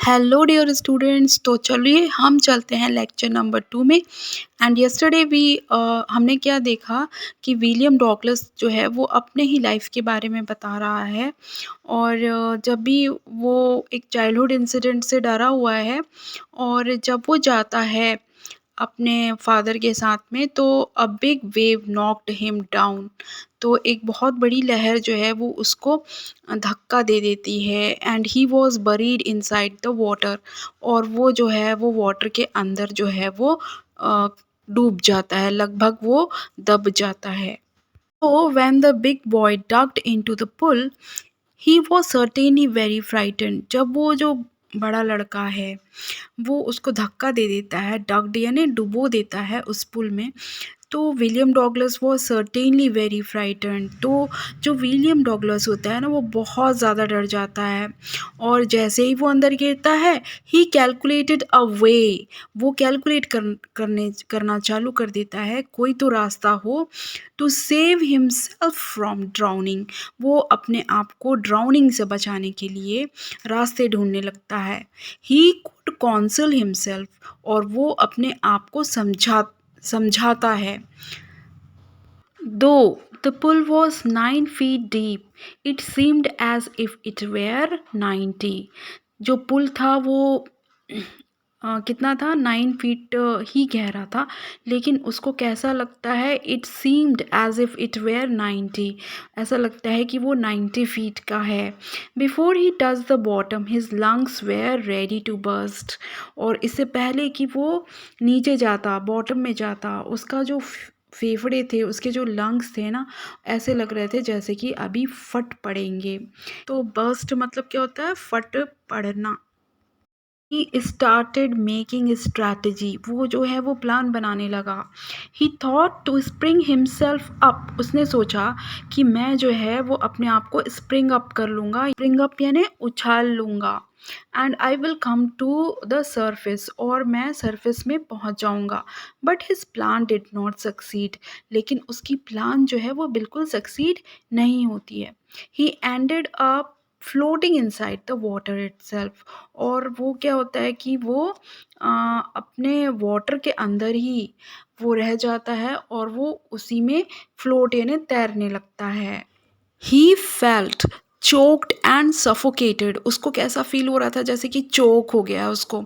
Hello dear students. तो चलिए हम चलते हैं लेक्चर नंबर 2 में। एंड यस्टरडे वी हमने क्या देखा कि विलियम डॉगलस जो है वो अपने ही लाइफ के बारे में बता रहा है। और जब भी वो एक चाइल्डहुड इंसिडेंट से डरा हुआ है और जब वो जाता है अपने फादर के साथ में, तो a big wave knocked him down. तो एक बहुत बड़ी लहर जो है वो उसको धक्का दे देती है and he was buried inside the water. और वो जो है वो वाटर के अंदर जो है वो अ, डूब जाता है, लगभग वो दब जाता है। तो when the big boy ducked into the pool, he was certainly very frightened. जब वो जो बड़ा लड़का है वो उसको धक्का दे देता है, डग्ड यानी डुबो देता है उस पुल में, तो विलियम डॉगलस वो सर्टेनली वेरी फ्राइटेंड। तो जो विलियम डॉगलस होता है ना, वो बहुत ज़्यादा डर जाता है। और जैसे ही वो अंदर गिरता है, ही कैलकुलेटेड अ वे, वो कैलकुलेट करना चालू कर देता है कोई तो रास्ता हो to save himself from drowning. वो अपने आप को ड्राउनिंग से बचाने के लिए रास्ते ढूंढने लगता है। ही कुड कॉन्सल हिमसेल्फ, और वो अपने आप को समझाता है। Though the pool was 9 feet deep, it seemed as if it were 90। जो पुल था वो कितना था, 9 फीट ही गहरा था, लेकिन उसको कैसा लगता है, it seemed as if it were 90। ऐसा लगता है कि वो 90 फीट का है। Before he touch the bottom his lungs were ready to burst. और इससे पहले कि वो नीचे जाता, बॉटम में जाता, उसका जो फेफड़े थे, उसके जो लंग्स थे ना, ऐसे लग रहे थे जैसे कि अभी फट पड़ेंगे। तो बर्स्ट मतलब क्या होता है, फट पड़ना। ही स्टार्टेड मेकिंग स्ट्रैटेजी, वो जो है वो प्लान बनाने लगा। He thought to spring himself up, उसने सोचा कि मैं जो है वो अपने आप को स्प्रिंग अप कर लूँगा, स्प्रिंग अप यानी उछाल लूँगा। And I will come to the surface, और मैं सर्फेस में पहुंच जाऊंगा। But his plan did not succeed, लेकिन उसकी प्लान जो है वो बिल्कुल सक्सीड नहीं होती है। He ended up floating inside the water itself. और वो क्या होता है कि वो अपने वाटर के अंदर ही वो रह जाता है और वो उसी में फ्लोट यानी तैरने लगता है। He felt choked and suffocated, उसको कैसा फील हो रहा था, जैसे कि चोक हो गया उसको,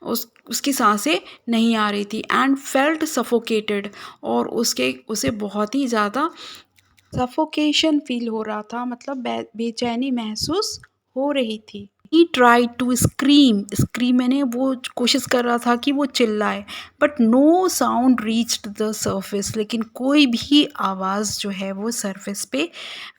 उसकी सांसें नहीं आ रही थी। एंड फेल्ट सफोकेटेड, और उसे बहुत ही ज़्यादा सफोकेशन फील हो रहा था, मतलब बेचैनी महसूस हो रही थी। He try to scream, scream मैंने वो कोशिश कर रहा था कि वो चिल्लाए, but no sound reached the surface, लेकिन कोई भी आवाज़ जो है वो सरफेस पे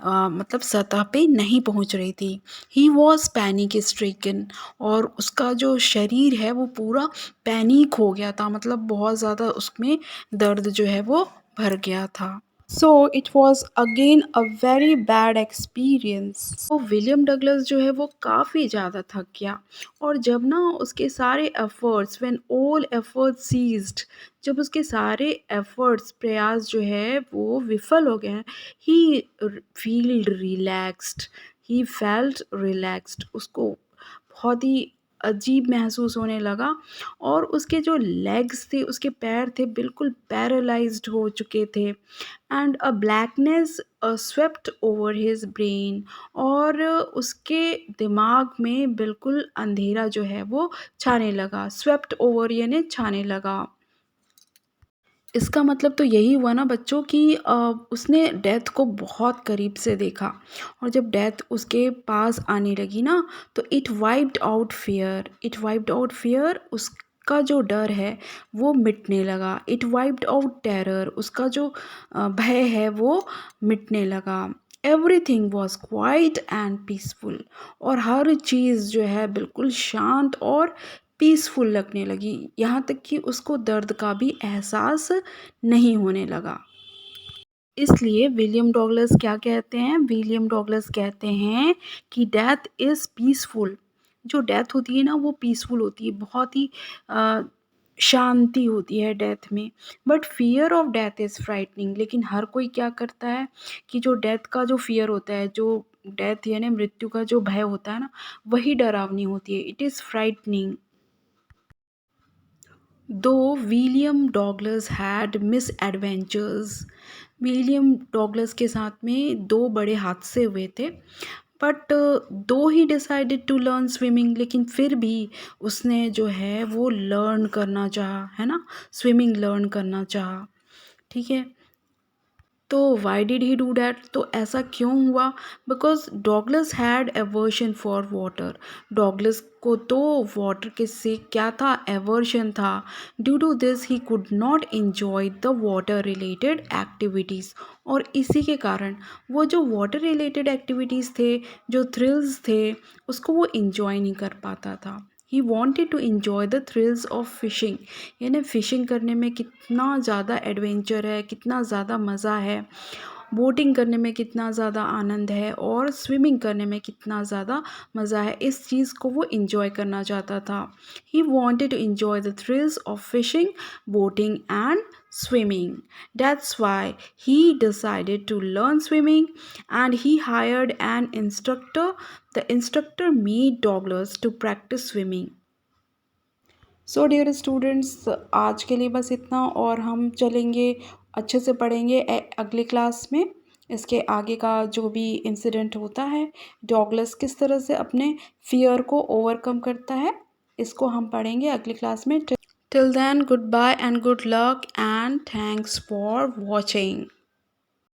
मतलब सतह पे नहीं पहुंच रही थी। ही वॉज पैनिक स्ट्रिकन, और उसका जो शरीर है वो पूरा पैनिक हो गया था, मतलब बहुत ज़्यादा उसमें दर्द जो है वो भर गया था। So it was again a very bad experience. तो विलियम डगलस जो है वो काफ़ी ज़्यादा थक गया। और जब ना उसके सारे efforts, when all efforts ceased, जब उसके सारे एफर्ट्स, प्रयास जो है वो विफल हो गए, he feel relaxed, he felt relaxed, उसको बहुत ही अजीब महसूस होने लगा। और उसके जो लेग्स थे, उसके पैर थे, बिल्कुल पैरालाइज्ड हो चुके थे। And a blackness swept over his brain, और उसके दिमाग में बिल्कुल अंधेरा जो है वो छाने लगा। स्वेप्ट ओवर यानी छाने लगा। इसका मतलब तो यही हुआ ना बच्चों कि उसने डेथ को बहुत करीब से देखा। और जब डेथ उसके पास आने लगी ना, तो it wiped out fear, it wiped out fear, उसका जो डर है वो मिटने लगा। इट वाइप्ड आउट टेरर, उसका जो भय है वो मिटने लगा। Everything was quiet and peaceful, और हर चीज़ जो है बिल्कुल शांत और पीसफुल लगने लगी, यहाँ तक कि उसको दर्द का भी एहसास नहीं होने लगा। इसलिए विलियम डॉगलस क्या कहते हैं, विलियम डॉगलस कहते हैं कि डेथ इज़ पीसफुल। जो डेथ होती है ना वो पीसफुल होती है, बहुत ही अ, शांति होती है डेथ में। But fear of death is frightening, लेकिन हर कोई क्या करता है कि जो डेथ का जो फियर होता है, जो डेथ यानी मृत्यु का जो भय होता है ना, वही डरावनी होती है। It is frightening. Though William Douglas had misadventures, William Douglas के साथ में दो बड़े हादसे हुए थे, but though he decided to learn swimming, लेकिन फिर भी उसने जो है वो लर्न करना चाहा, है ना, स्विमिंग लर्न करना चाहा। ठीक है, तो why did he do that, तो ऐसा क्यों हुआ? Because Douglas had aversion for water, Douglas को तो वाटर के से क्या था, एवर्शन था। Due to this he could not enjoy the water related activities, और इसी के कारण वो जो वाटर रिलेटेड एक्टिविटीज़ थे, जो थ्रिल्स थे, उसको वो इन्जॉय नहीं कर पाता था। He wanted to enjoy the thrills of fishing, यानी फ़िशिंग करने में कितना ज़्यादा एडवेंचर है, कितना ज़्यादा मज़ा है, बोटिंग करने में कितना ज़्यादा आनंद है, और स्विमिंग करने में कितना ज़्यादा मज़ा है, इस चीज़ को वो इन्जॉय करना चाहता था। He wanted to enjoy the thrills of fishing, boating and swimming. That's why he decided to learn swimming and he hired an instructor. The instructor made Douglas to practice swimming. So dear students, आज के लिए बस इतना, और हम चलेंगे अच्छे से पढ़ेंगे अगले क्लास में। इसके आगे का जो भी इंसिडेंट होता है, डॉगलस किस तरह से अपने फियर को ओवरकम करता है, इसको हम पढ़ेंगे अगली क्लास में। Till then, good bye and good luck and thanks for watching.